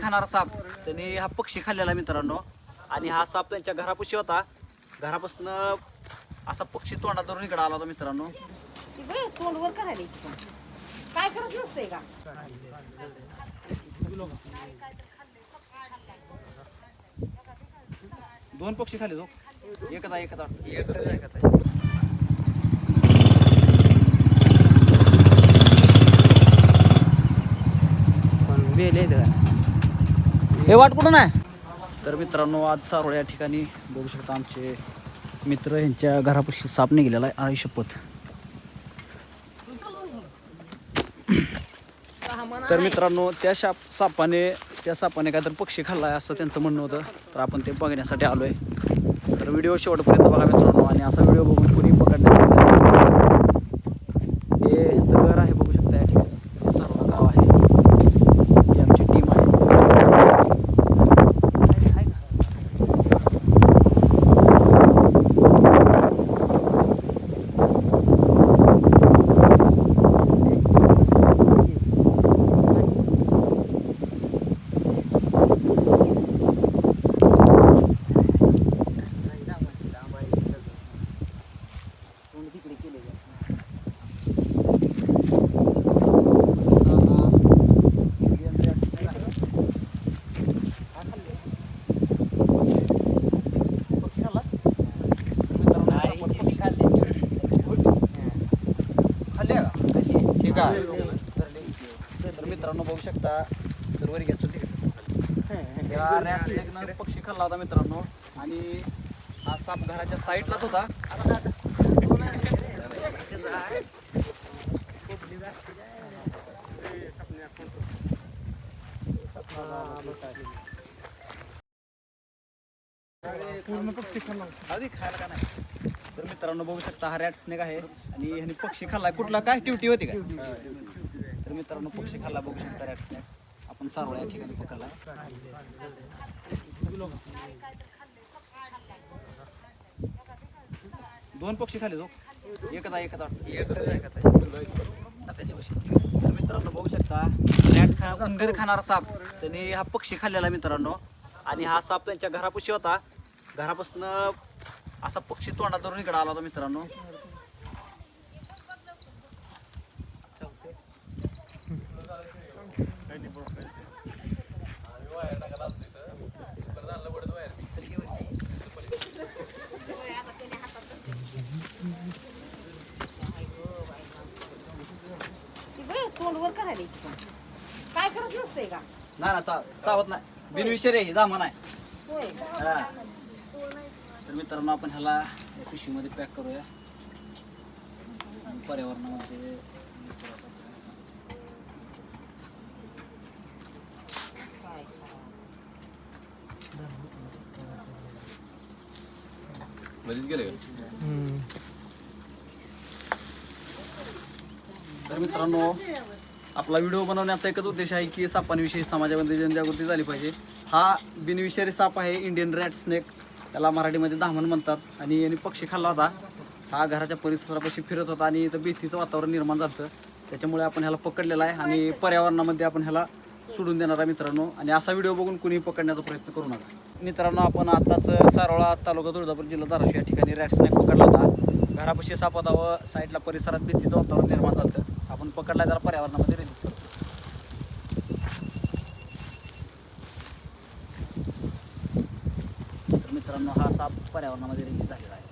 खाणारा साप त्यांनी हा पक्षी खाल्लेला मित्रांनो. आणि हा साप त्यांच्या घरापाशी होता. घरापासून असा पक्षी तोंडात धरून इकडे आला होता मित्रांनो. तोंडवर करायला काय करत नसते का? दोन पक्षी खाल्ले तो. एकच आहे. हे वाट कुठून आहे? तर मित्रांनो आज सारोळ्या या ठिकाणी बघू शकता आमचे मित्र यांच्या घरापाशी साप निघालेला आहे. आई शपथ. तर मित्रांनो त्या सापाने काहीतरी पक्षी खाल्ला आहे असं त्यांचं म्हणणं होतं. तर आपण ते बघण्यासाठी आलोय. तर व्हिडिओ शेवटपर्यंत बघा मित्रांनो. आणि असा व्हिडिओ बघून कुणी पकडण्यासाठी हे यांचं घर आहे बघू शकता या ठिकाणी. हे सारोळा गाव आहे. ही आमची टीम आहे. तर मित्रांनो बघू शकता सर्व घ्यायचं पक्षी खाल्ला होता मित्रांनो. आणि हा साप घराच्या साईडलाच होता. पूर्ण पक्षी खाल्ला खायला का नाही. तर मित्रांनो बघू शकता हा रॅट स्नेक आहे. आणि ह्याने पक्षी खाल्ला. कुठला काय टिवटी होती काय? तर मित्रांनो पक्षी खाल्ला बघू शकता रॅट स्नेक. आपण सारोळ्या या ठिकाणी पकडला. दोन पक्षी खाल्ले तो. एकच आहे. तर मित्रांनो बघू शकता उंदीर खाणारा साप त्यांनी हा पक्षी खाल्लेला मित्रांनो. आणि हा साप त्यांच्या घरापाशी होता. घरापासून असा पक्षी तोंडात धरून इकडे आला होता मित्रांनो. तोंडवर करायला काय करत नसते का? नाही चावत नाही. बिनविषय आहे दामा नाही. हा. तर मित्रांनो आपण ह्याला पिशवीमध्ये पॅक करूया. पर्यावरणामध्ये गेले. तर मित्रांनो आपला व्हिडिओ बनवण्याचा एकच उद्देश आहे की सापांविषयी समाजामध्ये जनजागृती झाली पाहिजे. हा बिनविषारी साप आहे. Indian rat snake. त्याला मराठीमध्ये दामन म्हणतात. आणि याने पक्षी खाल्ला होता. हा घराच्या परिसरापाशी फिरत होता आणि इथं भीतीचं वातावरण निर्माण झालं. त्याच्यामुळे आपण ह्याला पकडलेला आहे. आणि पर्यावरणामध्ये आपण ह्याला सोडून देणार आहे मित्रांनो. आणि असा व्हिडिओ बघून कुणी पकडण्याचा प्रयत्न करू नका. मित्रांनो आपण आताच सारोळा तालुका तुळजापूर जिल्हा धाराशिव या ठिकाणी रॅट स्नेक पकडला होता. घरापाशी साप होता व साईडला परिसरात भीतीचं वातावरण निर्माण झालं. आपण पकडला त्याला पर्यावरणामध्ये रिलीज करतो. तर मित्रांनो हा साप पर्यावरणामध्ये रिलीज झालेला आहे.